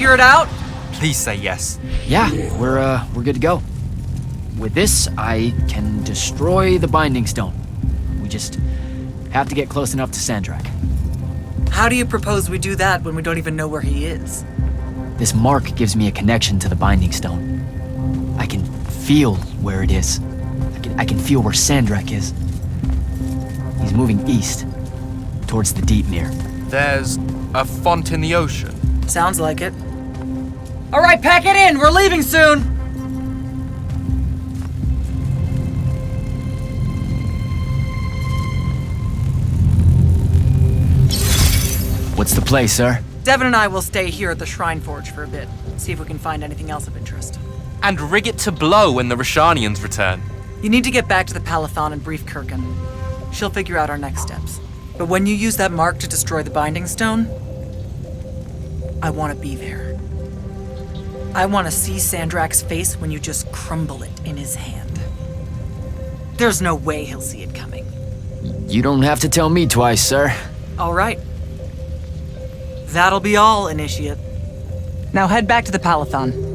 figure it out? Please say yes. Yeah, we're good to go. With this, I can destroy the Binding Stone. We just have to get close enough to Sandrak. How do you propose we do that when we don't even know where he is? This mark gives me a connection to the Binding Stone. I can feel where it is. I can feel where Sandrak is. He's moving east, towards the Deepmere. There's a font in the ocean. Sounds like it. All right, pack it in. We're leaving soon. What's the play, sir? Devin and I will stay here at the Shrine Forge for a bit. See if we can find anything else of interest. And rig it to blow when the Rashanians return. You need to get back to the Palathon and brief Kirkin. She'll figure out our next steps. But when you use that mark to destroy the Binding Stone, I want to be there. I want to see Sandrak's face when you just crumble it in his hand. There's no way he'll see it coming. You don't have to tell me twice, sir. All right. That'll be all, Initiate. Now head back to the Palathon.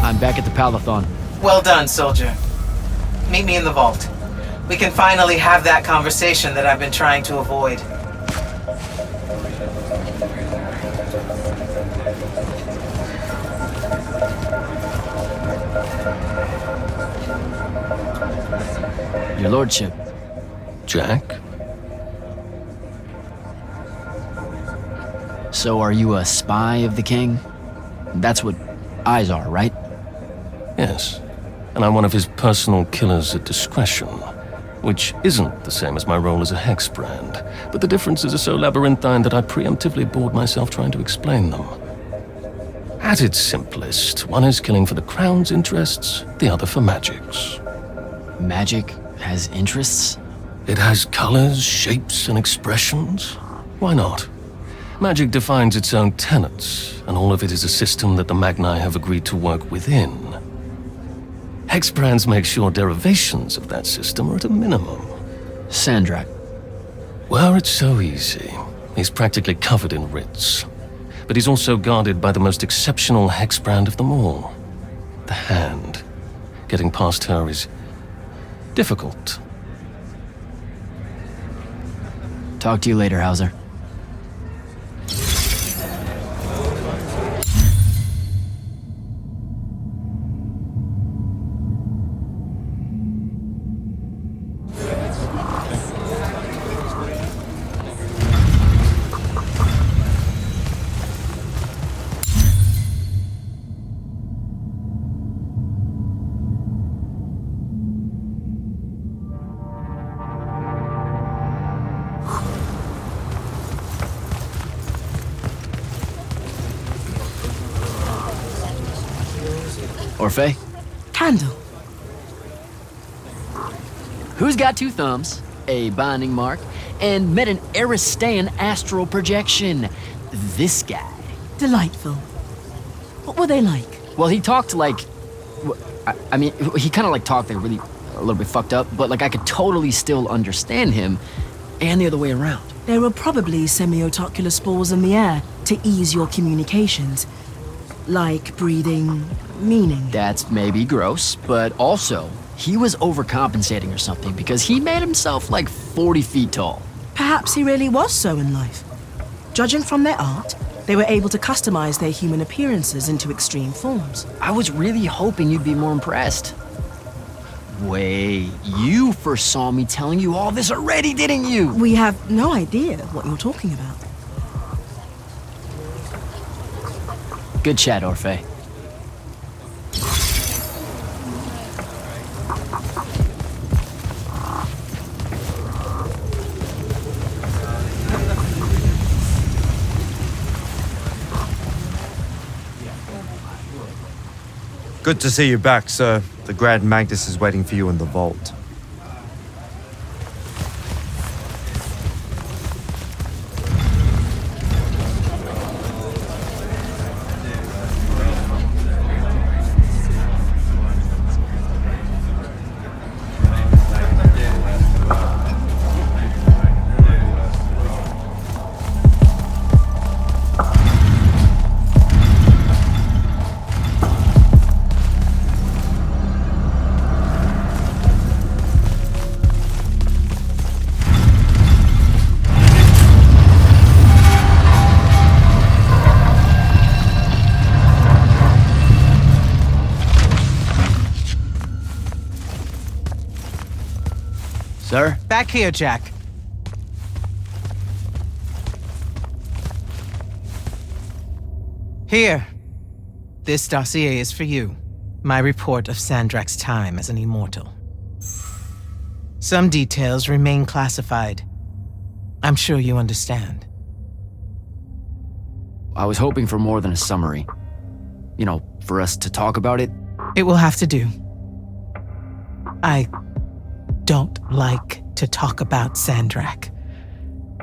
I'm back at the Palathon. Well done, soldier. Meet me in the vault. We can finally have that conversation that I've been trying to avoid. Your lordship. Jack? So are you a spy of the king? That's what eyes are, right? Yes. And I'm one of his personal killers at discretion. which isn't the same as my role as a hexbrand, but the differences are so labyrinthine that I preemptively bored myself trying to explain them. At its simplest, one is killing for the Crown's interests, the other for magic's. Magic has interests? It has colors, shapes, and expressions. Why not? Magic defines its own tenets, and all of it is a system that the Magni have agreed to work within. Hexbrands make sure derivations of that system are at a minimum. Sandrak. Well, it's so easy. He's practically covered in writs. But he's also guarded by the most exceptional hexbrand of them all. The Hand. Getting past her is difficult. Talk to you later, Hauser. Orphe? Candle. Who's got two thumbs, a binding mark, and met an Aristean astral projection? This guy. Delightful. What were they like? Well, he talked like... I mean, he kind of like talked like really a little bit fucked up, but like I could totally still understand him, and the other way around. There were probably semiotocular spores in the air to ease your communications. Like breathing meaning. That's maybe gross, but also, he was overcompensating or something because he made himself like 40 feet tall. Perhaps he really was so in life. Judging from their art, they were able to customize their human appearances into extreme forms. I was really hoping you'd be more impressed. Wait, you first saw me telling you all this already, didn't you? We have no idea what you're talking about. Good chat, Orphe. Good to see you back, sir. The Grand Magus is waiting for you in the vault. Sir? Back here, Jack. Here. This dossier is for you. My report of Sandrak's time as an immortal. Some details remain classified. I'm sure you understand. I was hoping for more than a summary. You know, for us to talk about it. It will have to do. I don't like to talk about Sandrak,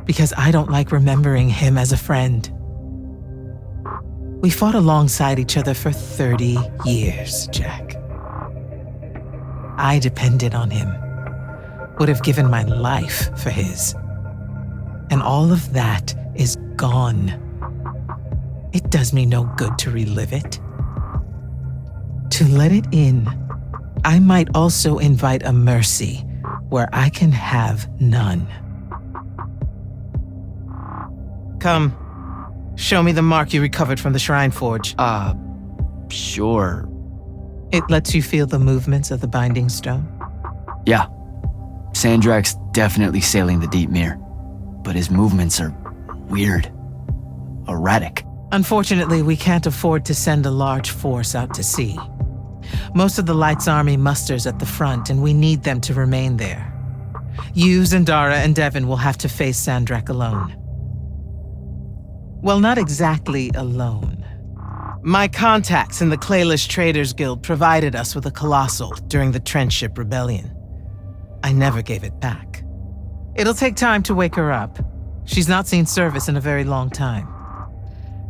because I don't like remembering him as a friend. We fought alongside each other for 30 years, Jack. I depended on him, would have given my life for his. And all of that is gone. It does me no good to relive it. To let it in, I might also invite a mercy where I can have none. Come, show me the mark you recovered from the Shrine Forge. Sure. It lets you feel the movements of the Binding Stone. Yeah. Sandrak's definitely sailing the deep mirror, but his movements are weird. Erratic. Unfortunately, we can't afford to send a large force out to sea. Most of the Light's army musters at the front, and we need them to remain there. You, Zendara, and Devin will have to face Sandrak alone. Well, not exactly alone. My contacts in the Clayless Traders Guild provided us with a colossal during the Trenchship Rebellion. I never gave it back. It'll take time to wake her up. She's not seen service in a very long time.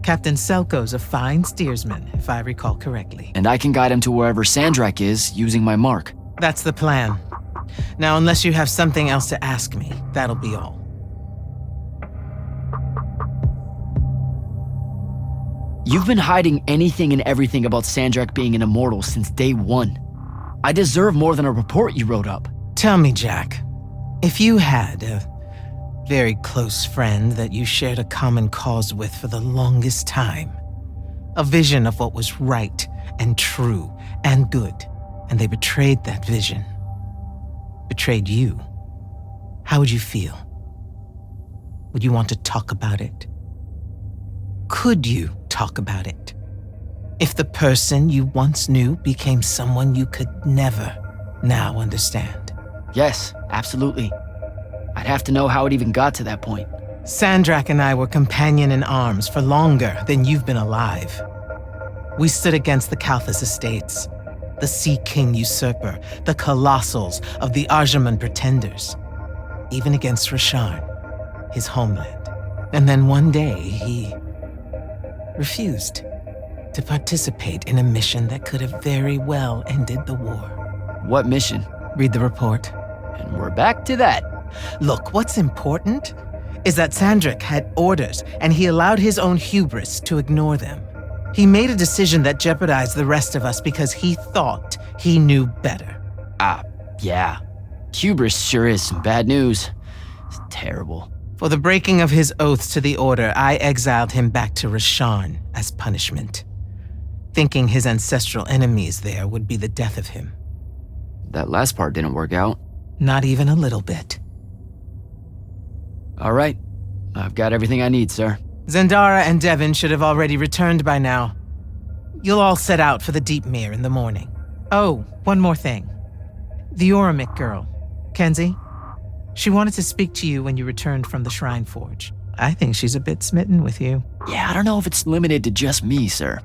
Captain Selko's a fine steersman, if I recall correctly. And I can guide him to wherever Sandrak is using my mark. That's the plan. Now, unless you have something else to ask me, that'll be all. You've been hiding anything and everything about Sandrak being an immortal since day one. I deserve more than a report you wrote up. Tell me, Jack, if you had a very close friend that you shared a common cause with for the longest time, a vision of what was right and true and good, and they betrayed that vision, betrayed you, how would you feel? Would you want to talk about it? Could you talk about it? If the person you once knew became someone you could never now understand? Yes, absolutely. I'd have to know how it even got to that point. Sandrak and I were companion in arms for longer than you've been alive. We stood against the Kalthus estates, the Sea King usurper, the colossals of the Arjaman pretenders, even against Rasharn, his homeland. And then one day, he refused to participate in a mission that could have very well ended the war. What mission? Read the report. And we're back to that. Look, what's important is that Sandrak had orders, and he allowed his own hubris to ignore them. He made a decision that jeopardized the rest of us because he thought he knew better. Yeah. Hubris sure is some bad news. It's terrible. For the breaking of his oaths to the Order, I exiled him back to Rasharn as punishment, thinking his ancestral enemies there would be the death of him. That last part didn't work out. Not even a little bit. All right. I've got everything I need, sir. Zendara and Devin should have already returned by now. You'll all set out for the Deepmere in the morning. Oh, one more thing. The Oromik girl, Kenzie. She wanted to speak to you when you returned from the Shrine Forge. I think she's a bit smitten with you. Yeah, I don't know if it's limited to just me, sir.